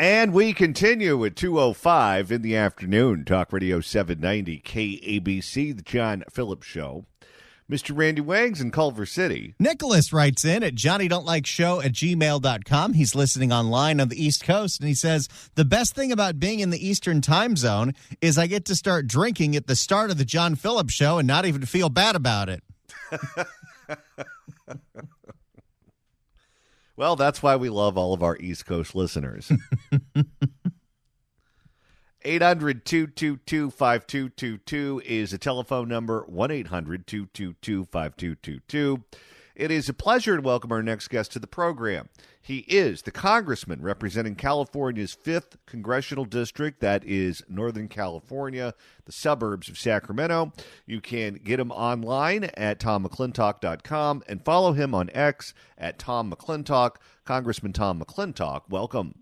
And we continue at 2:05 in the afternoon. Talk Radio 790 KABC, the John Phillips Show. Mr. Randy Wangs in Culver City. Nicholas writes in at johnnydon'tlikeshow@gmail.com. He's listening online on the East Coast, and he says, the best thing about being in the Eastern time zone is I get to start drinking at the start of the John Phillips Show and not even feel bad about it. Well, that's why we love all of our East Coast listeners. 800-222-5222 is a telephone number, 1-800-222-5222. It is a pleasure to welcome our next guest to the program. He is the congressman representing California's 5th Congressional District. That is Northern California, the suburbs of Sacramento. You can get him online at tommcclintock.com and follow him on X at Tom Mclintock. Congressman Tom Mclintock, welcome.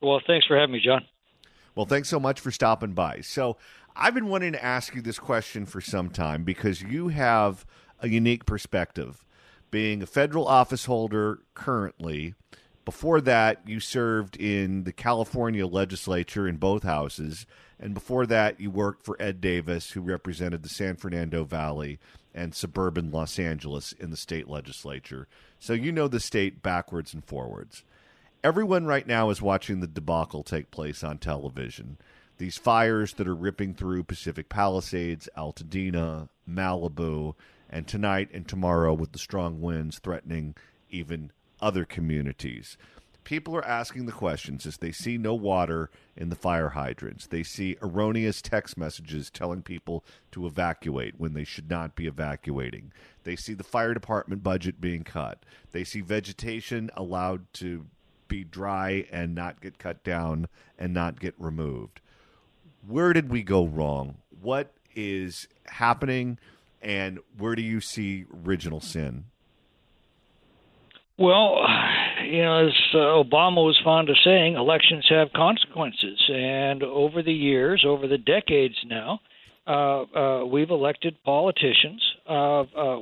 Well, thanks for having me, John. Well, thanks so much for stopping by. So I've been wanting to ask you this question for some time because you have a unique perspective. Being a federal office holder currently, before that you served in the California legislature in both houses, and before that you worked for Ed Davis, who represented the San Fernando Valley and suburban Los Angeles in the state legislature. So you know the state backwards and forwards. Everyone right now is watching the debacle take place on television. These fires that are ripping through Pacific Palisades, Altadena, Malibu, and tonight and tomorrow with the strong winds threatening even other communities. People are asking the questions as they see no water in the fire hydrants. They see erroneous text messages telling people to evacuate when they should not be evacuating. They see the fire department budget being cut. They see vegetation allowed to be dry and not get cut down and not get removed. Where did we go wrong? What is happening, and where do you see original sin? Well, as Obama was fond of saying, elections have consequences. And over the years, over the decades now, we've elected politicians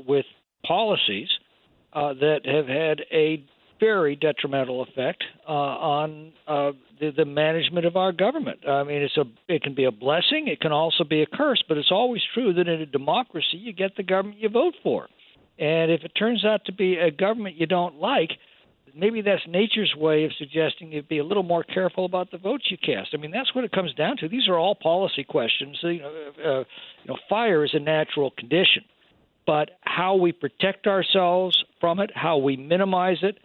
with policies that have had a very detrimental effect on the management of our government. I mean, it can be a blessing. It can also be a curse. But it's always true that in a democracy, you get the government you vote for. And if it turns out to be a government you don't like, maybe that's nature's way of suggesting you'd be a little more careful about the votes you cast. I mean, that's what it comes down to. These are all policy questions. Fire is a natural condition. But how we protect ourselves from it, how we minimize it,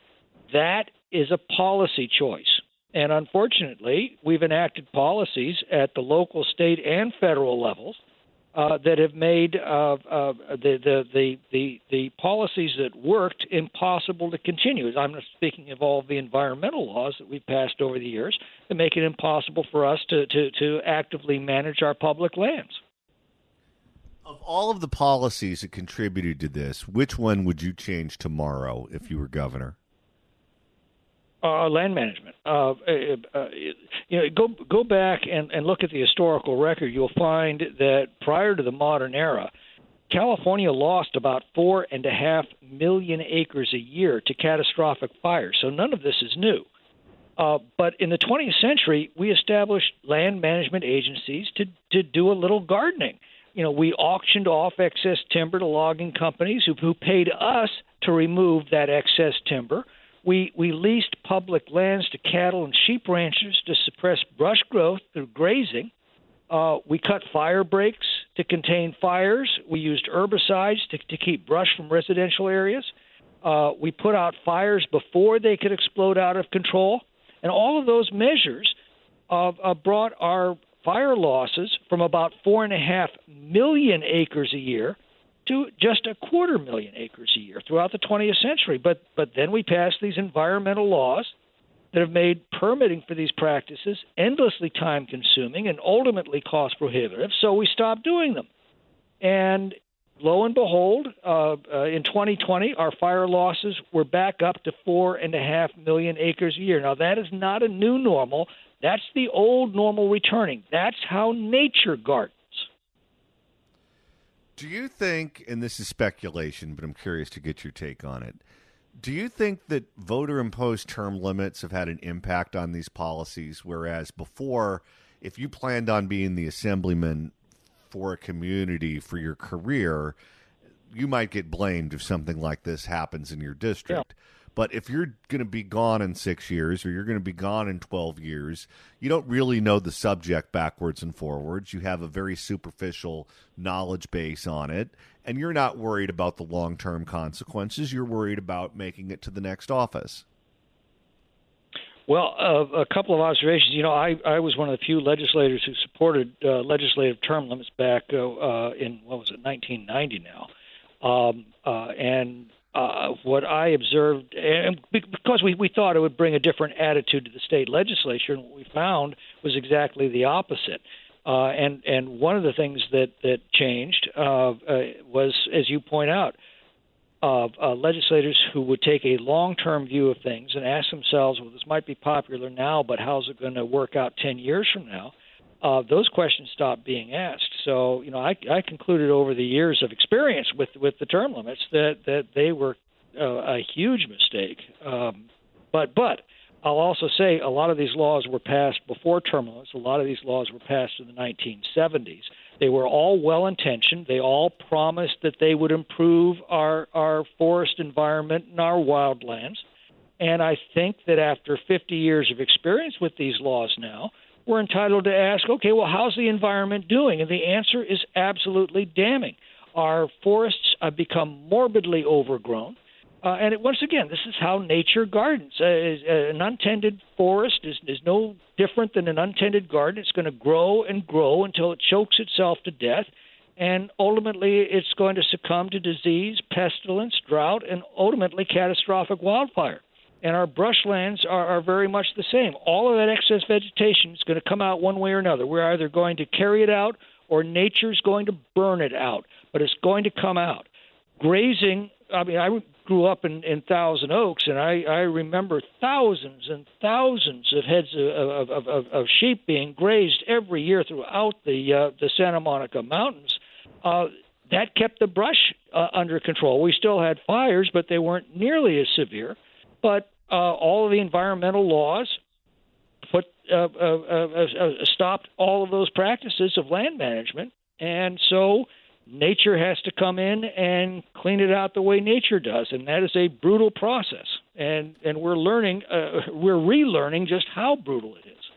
that is a policy choice. And unfortunately, we've enacted policies at the local, state, and federal levels that have made the policies that worked impossible to continue. I'm not speaking of all the environmental laws that we've passed over the years that make it impossible for us to actively manage our public lands. Of all of the policies that contributed to this, which one would you change tomorrow if you were governor? Land management. Go back and look at the historical record. You'll find that prior to the modern era, California lost about 4.5 million acres a year to catastrophic fires. So none of this is new. But in the 20th century, we established land management agencies to do a little gardening. We auctioned off excess timber to logging companies who paid us to remove that excess timber. We leased public lands to cattle and sheep ranchers to suppress brush growth through grazing. We cut fire breaks to contain fires. We used herbicides to keep brush from residential areas. We put out fires before they could explode out of control. And all of those measures brought our fire losses from about 4.5 million acres a year to just 250,000 acres a year throughout the 20th century. But then we passed these environmental laws that have made permitting for these practices endlessly time-consuming and ultimately cost-prohibitive, so we stopped doing them. And lo and behold, in 2020, our fire losses were back up to 4.5 million acres a year. Now, that is not a new normal. That's the old normal returning. That's how nature gardens. Do you think, and this is speculation, but I'm curious to get your take on it, Do you think that voter-imposed term limits have had an impact on these policies, whereas before, if you planned on being the assemblyman for a community for your career, you might get blamed if something like this happens in your district. Yeah. But if you're going to be gone in 6 years or you're going to be gone in 12 years, you don't really know the subject backwards and forwards. You have a very superficial knowledge base on it, and you're not worried about the long-term consequences. You're worried about making it to the next office. Well, a couple of observations. You know, I was one of the few legislators who supported legislative term limits back in, 1990 now. What I observed, and because we thought it would bring a different attitude to the state legislature, and what we found was exactly the opposite. And one of the things that changed was, as you point out, legislators who would take a long-term view of things and ask themselves, well, this might be popular now, but how's it going to work out 10 years from now? Those questions stopped being asked. So, you know, I concluded over the years of experience with the term limits that they were a huge mistake. But I'll also say a lot of these laws were passed before term limits. A lot of these laws were passed in the 1970s. They were all well-intentioned. They all promised that they would improve our forest environment and our wildlands. And I think that after 50 years of experience with these laws now, we're entitled to ask, okay, well, how's the environment doing? And the answer is absolutely damning. Our forests have become morbidly overgrown. Once again, this is how nature gardens. An untended forest is no different than an untended garden. It's going to grow and grow until it chokes itself to death, and ultimately it's going to succumb to disease, pestilence, drought, and ultimately catastrophic wildfire. And our brushlands are very much the same. All of that excess vegetation is going to come out one way or another. We're either going to carry it out or nature's going to burn it out, but it's going to come out. Grazing, I mean, I grew up in Thousand Oaks, and I remember thousands and thousands of heads of sheep being grazed every year throughout the Santa Monica Mountains. That kept the brush under control. We still had fires, but they weren't nearly as severe. But all of the environmental laws stopped all of those practices of land management, and so nature has to come in and clean it out the way nature does, and that is a brutal process. And we're relearning just how brutal it is.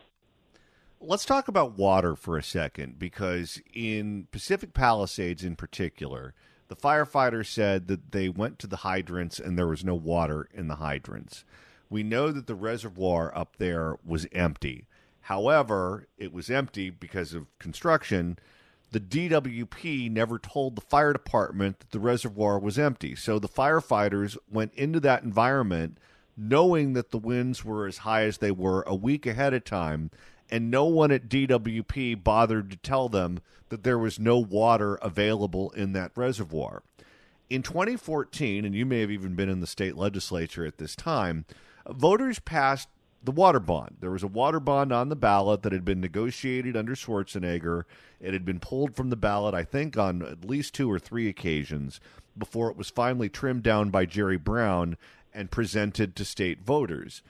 Let's talk about water for a second, because in Pacific Palisades in particular, the firefighters said that they went to the hydrants and there was no water in the hydrants. We know that the reservoir up there was empty. However, it was empty because of construction. The DWP never told the fire department that the reservoir was empty. So the firefighters went into that environment knowing that the winds were as high as they were a week ahead of time, and no one at DWP bothered to tell them that there was no water available in that reservoir. In 2014, and you may have even been in the state legislature at this time, voters passed the water bond. There was a water bond on the ballot that had been negotiated under Schwarzenegger. It had been pulled from the ballot, I think, on at least 2 or 3 occasions before it was finally trimmed down by Jerry Brown and presented to state voters.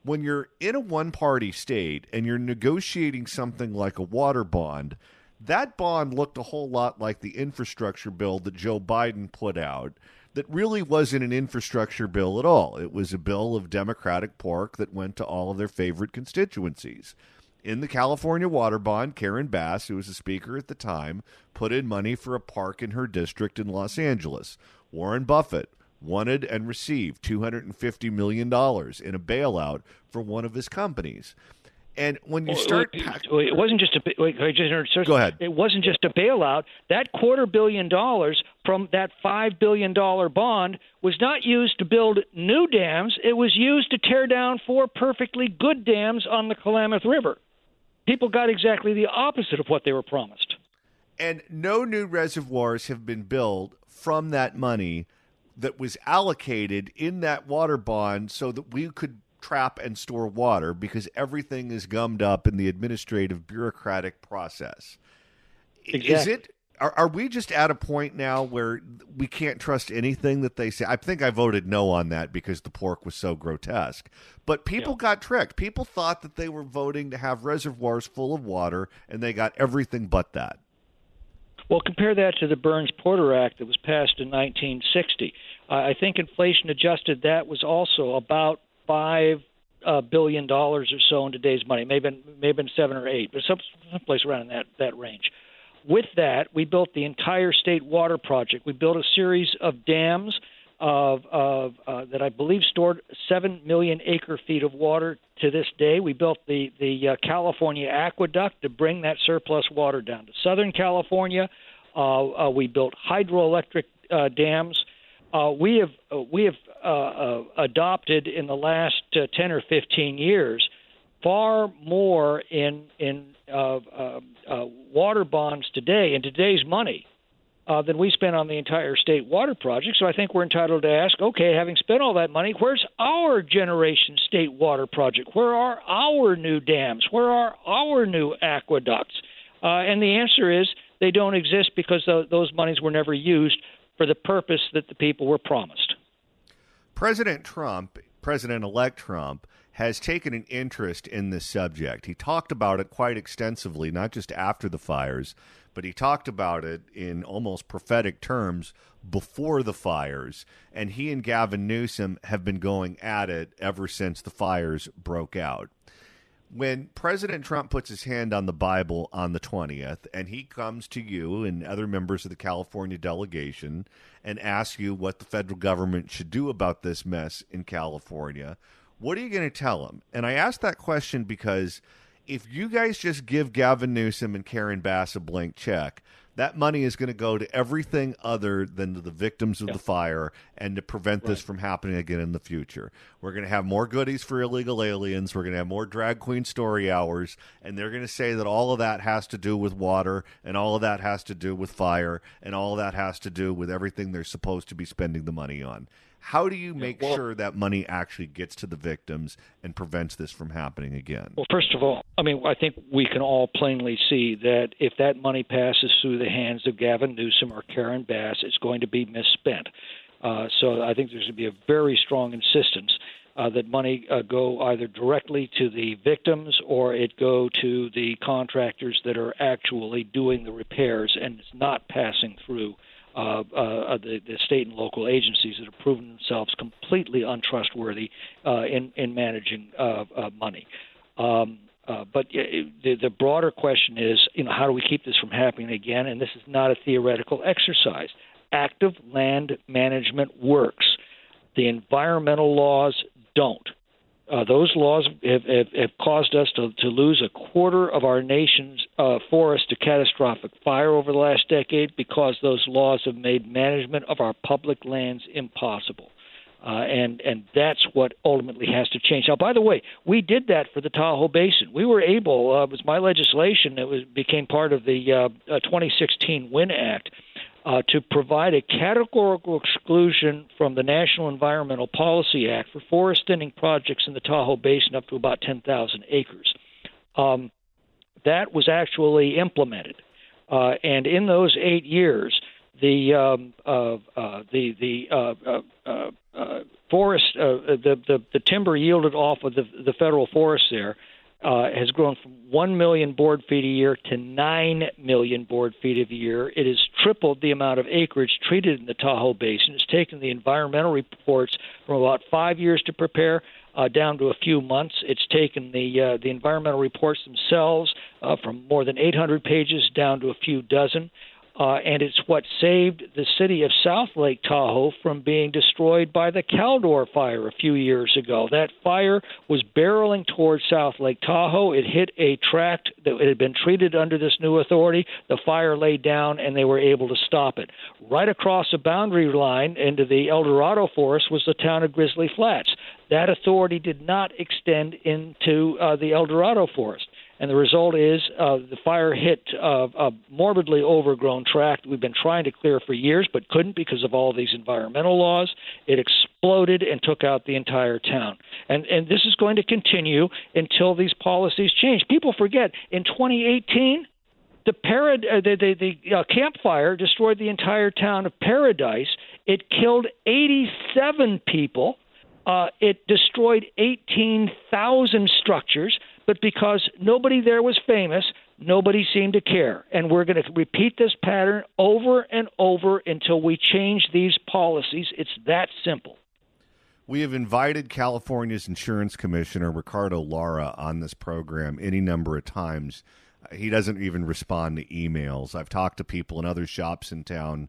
When you're in a one-party state and you're negotiating something like a water bond, that bond looked a whole lot like the infrastructure bill that Joe Biden put out that really wasn't an infrastructure bill at all. It was a bill of Democratic pork that went to all of their favorite constituencies. In the California water bond, Karen Bass, who was the speaker at the time, put in money for a park in her district in Los Angeles. Warren Buffett wanted and received $250 million in a bailout for one of his companies. And when you start, it wasn't just a. Go ahead. It wasn't just a bailout. That $250 million from that $5 billion bond was not used to build new dams. It was used to tear down 4 perfectly good dams on the Klamath River. People got exactly the opposite of what they were promised. And no new reservoirs have been built from that money that was allocated in that water bond so that we could trap and store water, because everything is gummed up in the administrative bureaucratic process. Exactly. Are we just at a point now where we can't trust anything that they say? I think I voted no on that because the pork was so grotesque. But people got tricked. People thought that they were voting to have reservoirs full of water, and they got everything but that. Well, compare that to the Burns-Porter Act that was passed in 1960. I think inflation adjusted, that was also about $5 billion or so in today's money. May have been 7 or 8, but someplace around in that range. With that, we built the entire state water project. We built a series of dams that I believe stored 7 million acre-feet of water to this day. We built the California aqueduct to bring that surplus water down to Southern California. We built hydroelectric dams. We have adopted in the last 10 or 15 years far more in water bonds today, in today's money, than we spent on the entire state water project. So I think we're entitled to ask, okay, having spent all that money, where's our generation state water project? Where are our new dams? Where are our new aqueducts? And the answer is they don't exist because those monies were never used for the purpose that the people were promised. President-elect Trump, has taken an interest in this subject. He talked about it quite extensively, not just after the fires, but he talked about it in almost prophetic terms before the fires. And he and Gavin Newsom have been going at it ever since the fires broke out. When President Trump puts his hand on the Bible on the 20th, and he comes to you and other members of the California delegation and asks you what the federal government should do about this mess in California, what are you going to tell him? And I ask that question because if you guys just give Gavin Newsom and Karen Bass a blank check, that money is going to go to everything other than to the victims of the fire and to prevent this from happening again in the future. We're going to have more goodies for illegal aliens. We're going to have more drag queen story hours. And they're going to say that all of that has to do with water and all of that has to do with fire and all of that has to do with everything they're supposed to be spending the money on. How do you make sure that money actually gets to the victims and prevents this from happening again? Well, first of all, I think we can all plainly see that if that money passes through the hands of Gavin Newsom or Karen Bass, it's going to be misspent. So I think there's going to be a very strong insistence that money go either directly to the victims or it go to the contractors that are actually doing the repairs, and it's not passing through the state and local agencies that have proven themselves completely untrustworthy in managing money. But the broader question is, how do we keep this from happening again? And this is not a theoretical exercise. Active land management works. The environmental laws don't. Those laws have caused us to lose a quarter of our nation's forest to catastrophic fire over the last decade because those laws have made management of our public lands impossible. And that's what ultimately has to change. Now, by the way, we did that for the Tahoe Basin. We were able, it was my legislation that became part of the 2016 WIN Act, to provide a categorical exclusion from the National Environmental Policy Act for forest thinning projects in the Tahoe Basin up to about 10,000 acres. That was actually implemented. And in those 8 years, the forest, the timber yielded off of the federal forest there has grown from 1 million board feet a year to 9 million board feet a year. It has tripled the amount of acreage treated in the Tahoe Basin. It's taken the environmental reports from about 5 years to prepare down to a few months. It's taken the environmental reports themselves from more than 800 pages down to a few dozen. And it's what saved the city of South Lake Tahoe from being destroyed by the Caldor fire a few years ago. That fire was barreling towards South Lake Tahoe. It hit a tract that had been treated under this new authority. The fire laid down, and they were able to stop it. Right across the boundary line into the El Dorado forest was the town of Grizzly Flats. That authority did not extend into the El Dorado forest. And the result is the fire hit a morbidly overgrown tract we've been trying to clear for years but couldn't because of all these environmental laws. It exploded and took out the entire town. And this is going to continue until these policies change. People forget, in 2018, The campfire destroyed the entire town of Paradise. It killed 87 people. It destroyed 18,000 structures, but because nobody there was famous, nobody seemed to care. And we're going to repeat this pattern over and over until we change these policies. It's that simple. We have invited California's insurance commissioner, Ricardo Lara, on this program any number of times. He doesn't even respond to emails. I've talked to people in other shops in town.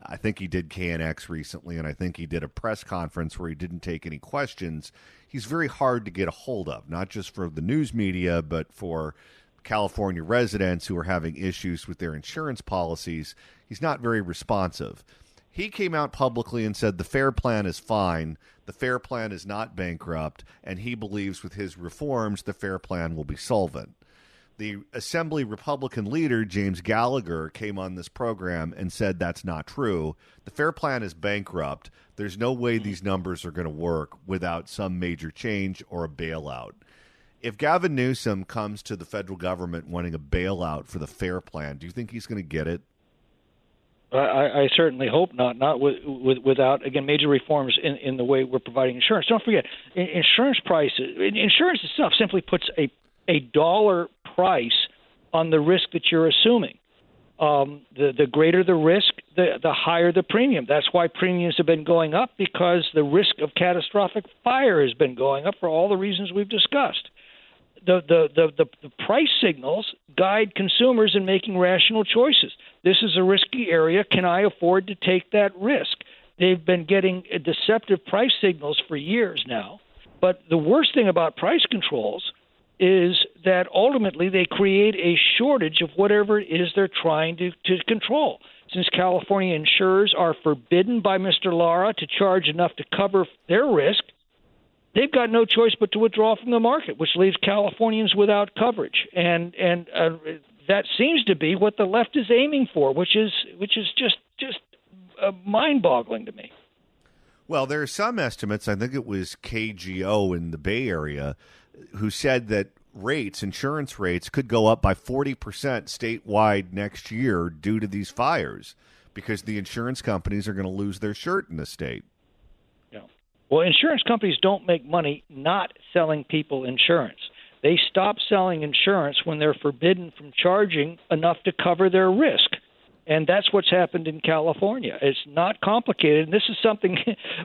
I think he did KNX recently, and I think he did a press conference where he didn't take any questions. He's very hard to get a hold of, not just for the news media, but for California residents who are having issues with their insurance policies. He's not very responsive. He came out publicly and said the FAIR Plan is fine, the FAIR Plan is not bankrupt, and he believes with his reforms the FAIR Plan will be solvent. The Assembly Republican leader, James Gallagher, came on this program and said that's not true. The FAIR Plan is bankrupt. There's no way these numbers are going to work without some major change or a bailout. If Gavin Newsom comes to the federal government wanting a bailout for the FAIR Plan, do you think he's going to get it? I certainly hope not. Not without, again, major reforms in the way we're providing insurance. Don't forget, insurance prices. Insurance itself simply puts a dollar price on the risk that you're assuming. The greater the risk, the higher the premium. That's why premiums have been going up, because the risk of catastrophic fire has been going up for all the reasons we've discussed. The price signals guide consumers in making rational choices. This is a risky area. Can I afford to take that risk? They've been getting deceptive price signals for years now. But the worst thing about price controls is that ultimately they create a shortage of whatever it is they're trying to control. Since California insurers are forbidden by Mr. Lara to charge enough to cover their risk, they've got no choice but to withdraw from the market, which leaves Californians without coverage. And that seems to be what the left is aiming for, which is just mind-boggling to me. Well, there are some estimates, I think it was KGO in the Bay Area, who said that insurance rates could go up by 40% statewide next year due to these fires, because the insurance companies are going to lose their shirt in the state. Yeah. Well, insurance companies don't make money not selling people insurance. They stop selling insurance when they're forbidden from charging enough to cover their risk. And that's what's happened in California. It's not complicated. And this is something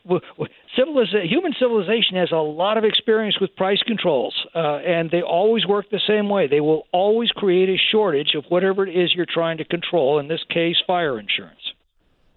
human civilization has a lot of experience with price controls, and they always work the same way. They will always create a shortage of whatever it is you're trying to control, in this case, fire insurance.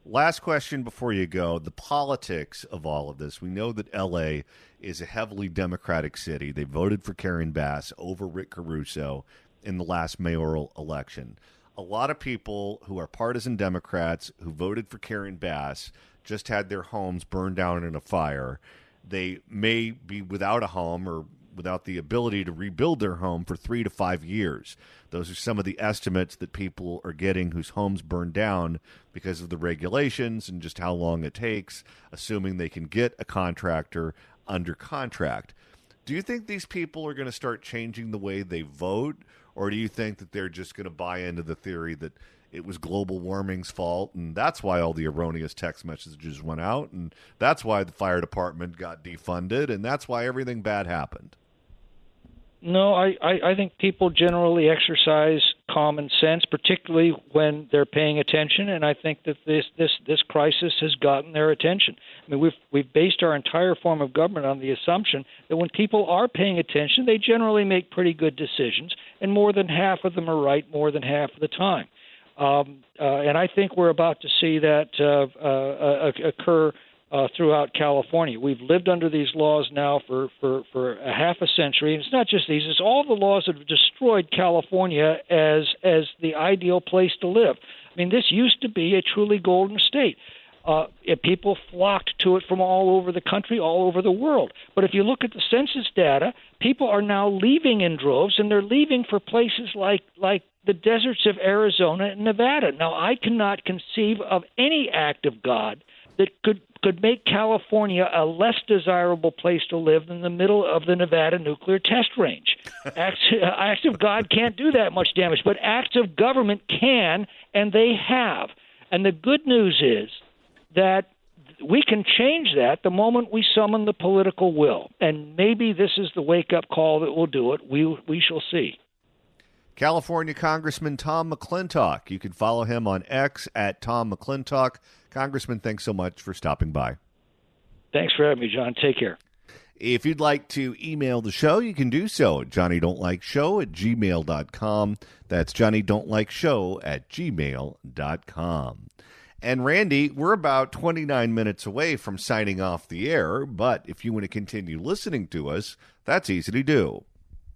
Last question before you go. The politics of all of this. We know that L.A. is a heavily Democratic city. They voted for Karen Bass over Rick Caruso in the last mayoral election. A lot of people who are partisan Democrats who voted for Karen Bass just had their homes burned down in a fire. They may be without a home or without the ability to rebuild their home for 3 to 5 years. Those are some of the estimates that people are getting whose homes burned down because of the regulations and just how long it takes, assuming they can get a contractor under contract. Do you think these people are going to start changing the way they vote? Or do you think that they're just going to buy into the theory that it was global warming's fault, and that's why all the erroneous text messages went out, and that's why the fire department got defunded, and that's why everything bad happened? No, I think people generally exercise common sense, particularly when they're paying attention, and I think that this crisis has gotten their attention. I mean, we've based our entire form of government on the assumption that when people are paying attention, they generally make pretty good decisions, and more than half of them are right more than half of the time. And I think we're about to see that occur throughout California. We've lived under these laws now for a half a century, and it's not just these; it's all the laws that have destroyed California as the ideal place to live. I mean, this used to be a truly golden state. People flocked to it from all over the country, all over the world. But if you look at the census data, people are now leaving in droves, and they're leaving for places like the deserts of Arizona and Nevada. Now, I cannot conceive of any act of God that could make California a less desirable place to live than the middle of the Nevada nuclear test range. Acts of God can't do that much damage, but acts of government can, and they have. And the good news is that we can change that the moment we summon the political will. And maybe this is the wake-up call that will do it. We shall see. California Congressman Tom Mclintock. You can follow him on X at Tom Mclintock. Congressman, thanks so much for stopping by. Thanks for having me, John. Take care. If you'd like to email the show, you can do so at johnnydon'tlikeshow@gmail.com. That's johnnydon'tlikeshow@gmail.com. And Randy, we're about 29 minutes away from signing off the air, but if you want to continue listening to us, that's easy to do.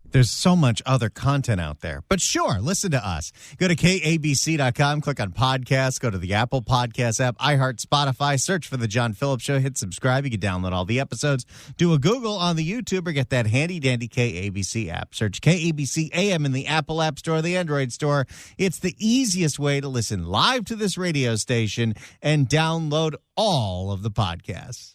There's so much other content out there. But sure, listen to us. Go to KABC.com, click on podcasts, go to the Apple Podcast app, iHeart, Spotify, search for The John Phillips Show, hit subscribe. You can download all the episodes. Do a Google on the YouTube or get that handy-dandy KABC app. Search KABC AM in the Apple App Store or the Android Store. It's the easiest way to listen live to this radio station and download all of the podcasts.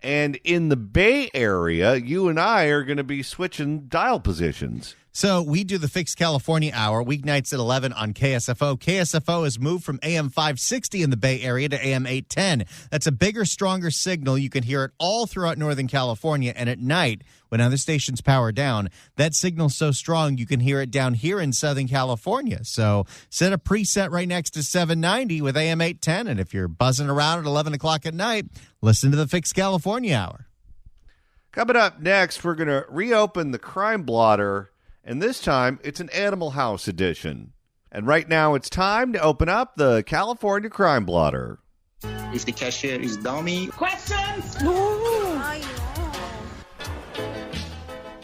And in the Bay Area, you and I are going to be switching dial positions. So we do the Fix California Hour, weeknights at 11 on KSFO. KSFO has moved from AM 560 in the Bay Area to AM 810. That's a bigger, stronger signal. You can hear it all throughout Northern California. And at night, when other stations power down, that signal's so strong you can hear it down here in Southern California. So set a preset right next to 790 with AM 810. And if you're buzzing around at 11 o'clock at night, listen to the Fix California Hour. Coming up next, we're going to reopen the Crime Blotter. And this time, it's an Animal House edition. And right now, it's time to open up the California Crime Blotter. If the cashier is dummy. Questions?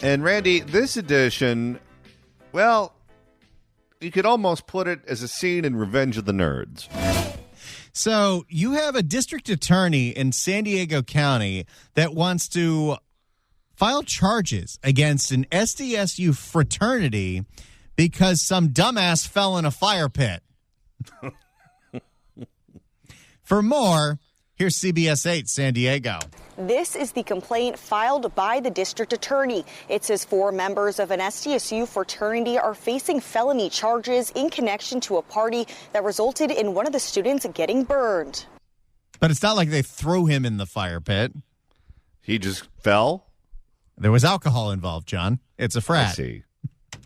And Randy, this edition, well, you could almost put it as a scene in Revenge of the Nerds. So you have a district attorney in San Diego County that wants to file charges against an SDSU fraternity because some dumbass fell in a fire pit. For more, here's CBS 8 San Diego. This is the complaint filed by the district attorney. It says 4 members of an SDSU fraternity are facing felony charges in connection to a party that resulted in one of the students getting burned. But it's not like they threw him in the fire pit. He just fell? There was alcohol involved, John. It's a frat. I see.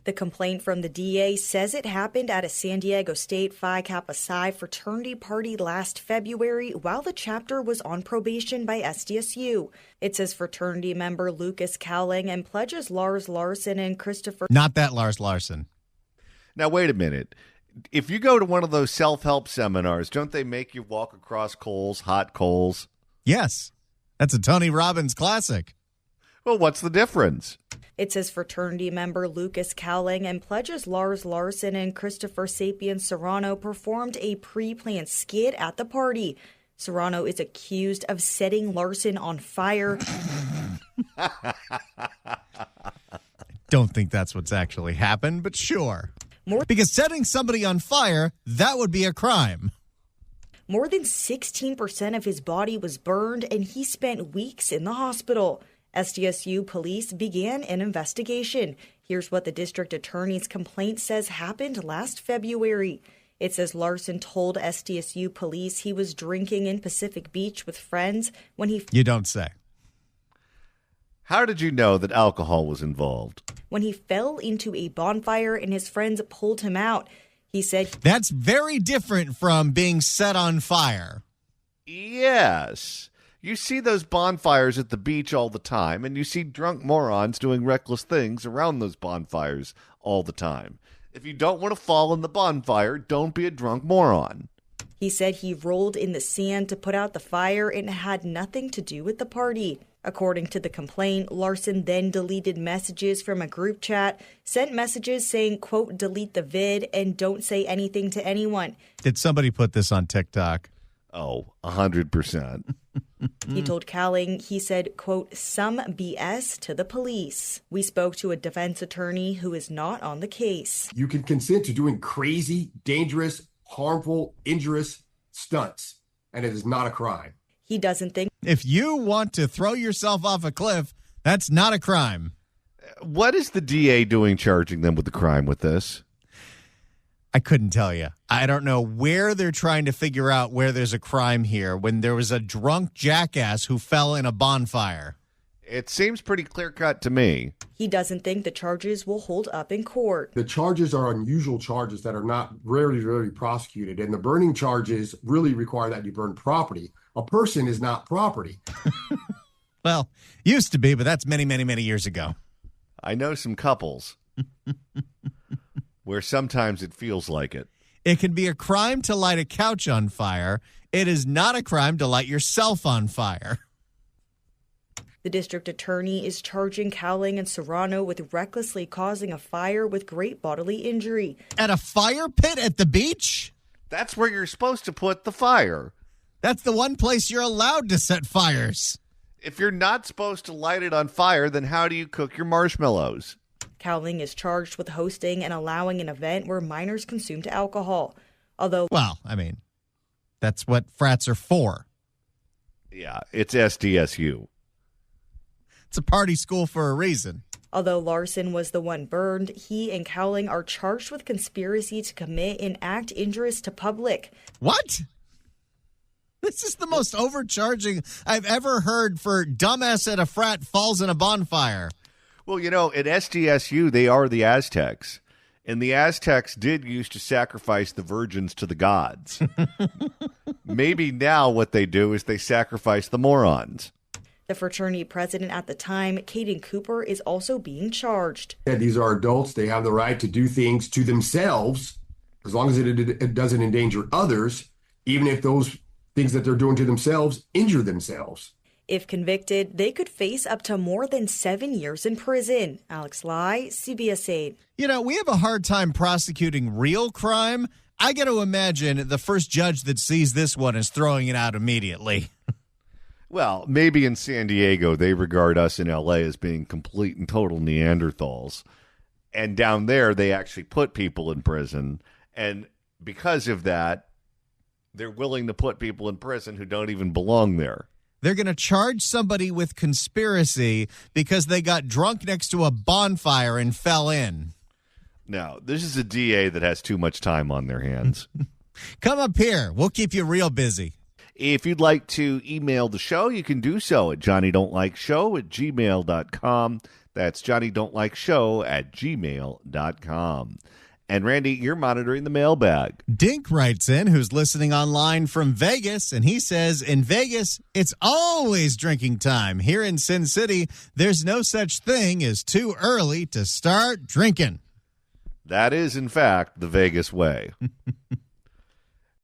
The complaint from the DA says it happened at a San Diego State Phi Kappa Psi fraternity party last February while the chapter was on probation by SDSU. It says fraternity member Lucas Cowling and pledges Lars Larson and Christopher... Not that Lars Larson. Now, wait a minute. If you go to one of those self-help seminars, don't they make you walk across coals, hot coals? Yes. That's a Tony Robbins classic. Well, what's the difference? It says fraternity member Lucas Cowling and pledges Lars Larson and Christopher Sapien Serrano performed a pre-planned skit at the party. Serrano is accused of setting Larson on fire. Don't think that's what's actually happened, but sure. Because setting somebody on fire, that would be a crime. More than 16% of his body was burned, and he spent weeks in the hospital. SDSU police began an investigation. Here's what the district attorney's complaint says happened last February. It says Larson told SDSU police he was drinking in Pacific Beach with friends when he... You don't say. How did you know that alcohol was involved? When he fell into a bonfire and his friends pulled him out. He said... That's very different from being set on fire. Yes. You see those bonfires at the beach all the time, and you see drunk morons doing reckless things around those bonfires all the time. If you don't want to fall in the bonfire, don't be a drunk moron. He said he rolled in the sand to put out the fire and had nothing to do with the party. According to the complaint, Larson then deleted messages from a group chat, sent messages saying, quote, delete the vid and don't say anything to anyone. Did somebody put this on TikTok? Oh, 100%. He told Cowling, he said, quote, some BS to the police. We spoke to a defense attorney who is not on the case. You can consent to doing crazy, dangerous, harmful, injurious stunts. and it is not a crime. He doesn't think If you want to throw yourself off a cliff, that's not a crime. What is the DA doing charging them with the crime with this? I couldn't tell you. I don't know where they're trying to figure out where there's a crime here when there was a drunk jackass who fell in a bonfire. It seems pretty clear-cut to me. he doesn't think the charges will hold up in court. The charges are unusual charges that are not rarely prosecuted, and the burning charges really require that you burn property. A person is not property. Well, used to be, but that's many, many, many years ago. I know some couples where sometimes it feels like it. It can be a crime to light a couch on fire. It is not a crime to light yourself on fire. The district attorney is charging Cowling and Serrano with recklessly causing a fire with great bodily injury. At a fire pit at the beach? That's where you're supposed to put the fire. That's the one place you're allowed to set fires. If you're not supposed to light it on fire, then how do you cook your marshmallows? Cowling is charged with hosting and allowing an event where minors consumed alcohol. Although, Well, I mean, that's what frats are for. Yeah, it's SDSU. It's a party school for a reason. although Larson was the one burned, he and Cowling are charged with conspiracy to commit an act injurious to public. What? This is the most overcharging I've ever heard for dumbass at a frat falls in a bonfire. Well, you know, at SDSU, they are the Aztecs. And the Aztecs did used to sacrifice the virgins to the gods. Maybe now what they do is they sacrifice the morons. The fraternity president at the time, Caden Cooper, is also being charged. These are adults. They have the right to do things to themselves as long as it doesn't endanger others, even if those things that they're doing to themselves injure themselves. If convicted, they could face up to more than 7 years in prison. Alex Lai, CBS 8. You know, we have a hard time prosecuting real crime. I got to imagine the first judge that sees this one is throwing it out immediately. Well, maybe in San Diego, they regard us in L.A. as being complete and total Neanderthals. And down there, they actually put people in prison. And because of that, they're willing to put people in prison who don't even belong there. They're going to charge somebody with conspiracy because they got drunk next to a bonfire and fell in. No, this is a DA that has too much time on their hands. Come up here. We'll keep you real busy. If you'd like to email the show, you can do so at johnnydon'tlikeshow@gmail.com. That's johnnydon'tlikeshow@gmail.com. And Randy, you're monitoring the mailbag. Dink writes in, who's listening online from Vegas, and he says, in Vegas, it's always drinking time. Here in Sin City, there's no such thing as too early to start drinking. That is, in fact, the Vegas way.